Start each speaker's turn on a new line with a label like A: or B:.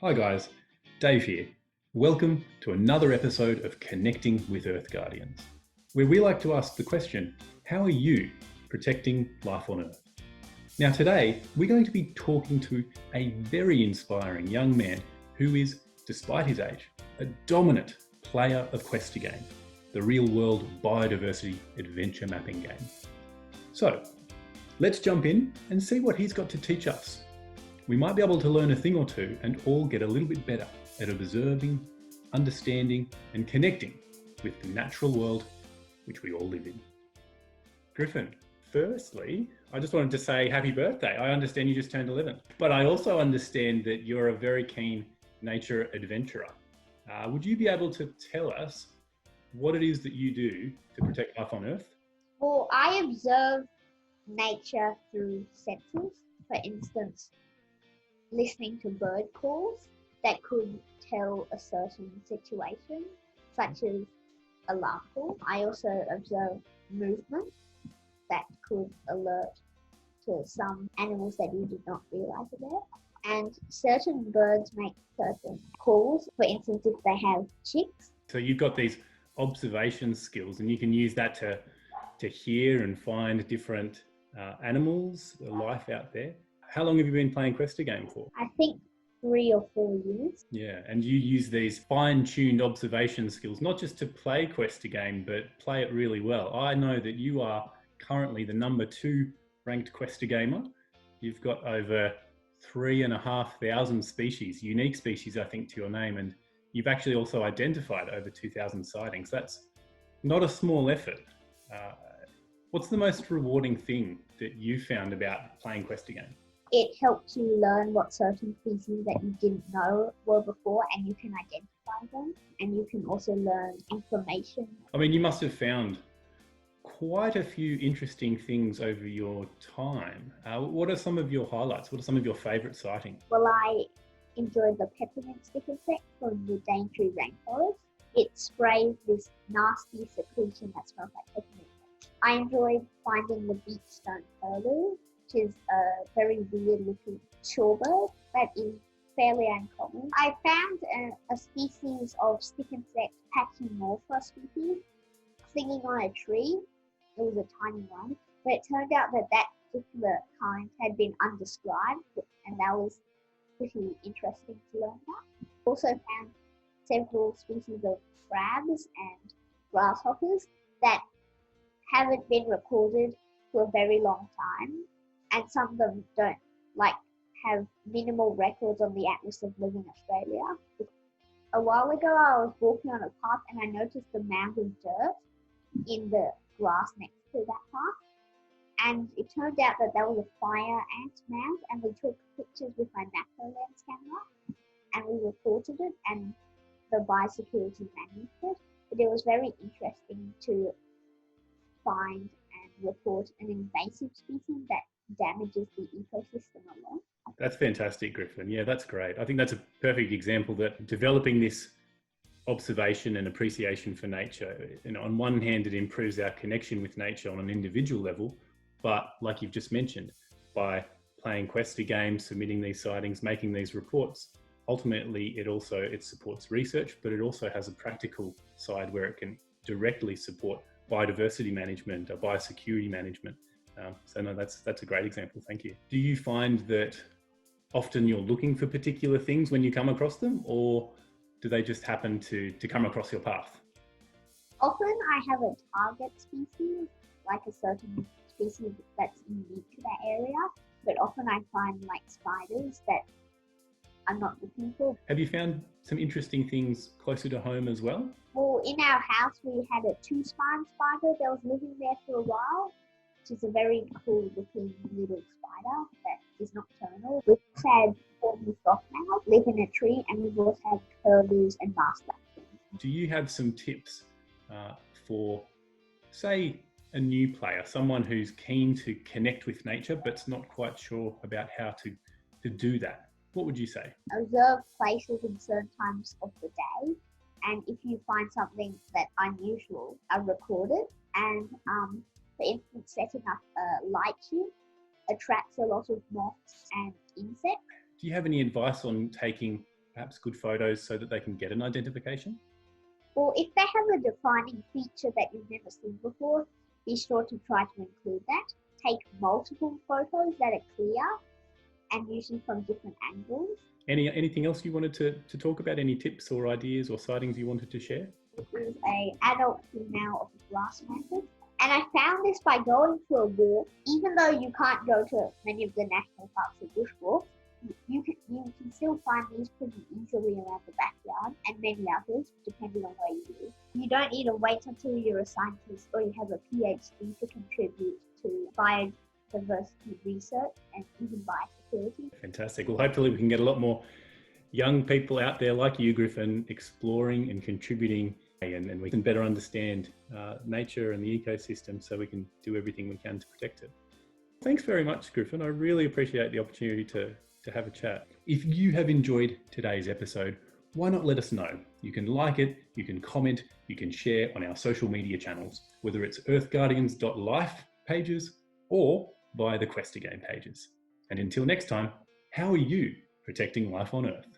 A: Hi guys, Dave here. Welcome to another episode of Connecting with Earth Guardians, where we like to ask the question, how are you protecting life on Earth? Now today, we're going to be talking to a very inspiring young man who is, despite his age, a dominant player of QuestaGame, the real-world biodiversity adventure mapping game. So, let's jump in and see what he's got to teach us. We might be able to learn a thing or two and all get a little bit better at observing, understanding, and connecting with the natural world which we all live in. Griffin, firstly, I just wanted to say happy birthday. I understand you just turned 11, but I also understand that you're a very keen nature adventurer. Would you be able to tell us what it is that you do to protect life on Earth?
B: Well, I observe nature through senses. For instance, listening to bird calls that could tell a certain situation, such as alarm call. I also observe movement that could alert to some animals that you did not realize are there. And certain birds make certain calls. For instance, if they have chicks.
A: So you've got these observation skills and you can use that to hear and find different animals, life out there. How long have you been playing QuestaGame for?
B: I think 3 or 4 years.
A: Yeah, and you use these fine-tuned observation skills, not just to play QuestaGame, but play it really well. I know that you are currently the number 2 ranked QuestaGamer. You've got over 3,500 species, unique species, I think, to your name, and you've actually also identified over 2,000 sightings. That's not a small effort. What's the most rewarding thing that you found about playing QuestaGame?
B: It helps you learn what certain species that you didn't know were before, and you can identify them, and you can also learn information.
A: I mean, you must have found quite a few interesting things over your time. What are some of your highlights? What are some of your favourite sightings?
B: Well, I enjoyed the peppermint stick insect from the Daintree rainforest. It sprays this nasty secretion that smells like peppermint. I enjoyed finding the beachstone curlew, which is a very weird looking shorebird that is fairly uncommon. I found a species of stick insect, Pachymorpha species, clinging on a tree. It was a tiny one, but it turned out that that particular kind had been undescribed, and that was pretty interesting to learn that. Also found several species of crabs and grasshoppers that haven't been recorded for a very long time, and some of them don't have minimal records on the Atlas of Living Australia. A while ago, I was walking on a path and I noticed a mound of dirt in the grass next to that path, and it turned out that was a fire ant mound, and we took pictures with my macro lens camera and we reported it, and the biosecurity managed it. But it was very interesting to find and report an invasive species that damages the ecosystem a lot.
A: That's fantastic, Griffin. Yeah, that's great. I think that's a perfect example that developing this observation and appreciation for nature, on one hand, it improves our connection with nature on an individual level, but like you've just mentioned, by playing QuestaGame, submitting these sightings, making these reports, ultimately it supports research, but it also has a practical side where it can directly support biodiversity management or biosecurity management. So no, that's a great example. Thank you. Do you find that often you're looking for particular things when you come across them, or do they just happen to come across your path?
B: Often I have a target species, like a certain species that's unique to that area, but often I find like spiders that I'm not looking for.
A: Have you found some interesting things closer to home as well?
B: Well, in our house we had a 2-spine spider that was living there for a while, which is a very cool looking little spider that is nocturnal. We've had horny softmouth live in a tree, and we've also had curlews and marsh-lapwings.
A: Do you have some tips for, say, a new player, someone who's keen to connect with nature but's not quite sure about how to do that? What would you say?
B: Observe places in certain times of the day, and if you find something that's unusual, record it. And for instance, setting up a light tube attracts a lot of moths and insects.
A: Do you have any advice on taking perhaps good photos so that they can get an identification?
B: Or if they have a defining feature that you've never seen before, be sure to try to include that. Take multiple photos that are clear and usually from different angles.
A: Anything else you wanted to talk about? Any tips or ideas or sightings you wanted to share?
B: It is an adult female of the glass mantis. And I found this by going for a walk. Even though you can't go to many of the national parks or bushwalks, you can still find these pretty easily around the backyard and many others, depending on where you live. You don't need to wait until you're a scientist or you have a PhD to contribute to biodiversity research and even biosecurity.
A: Fantastic. Well, hopefully we can get a lot more young people out there like you, Griffin, exploring and contributing, and we can better understand nature and the ecosystem so we can do everything we can to protect it. Thanks very much, Griffin. I really appreciate the opportunity to have a chat. If you have enjoyed today's episode, why not let us know? You can like it, you can comment, you can share on our social media channels, whether it's earthguardians.life pages or via the QuestaGame pages. And until next time, how are you protecting life on Earth?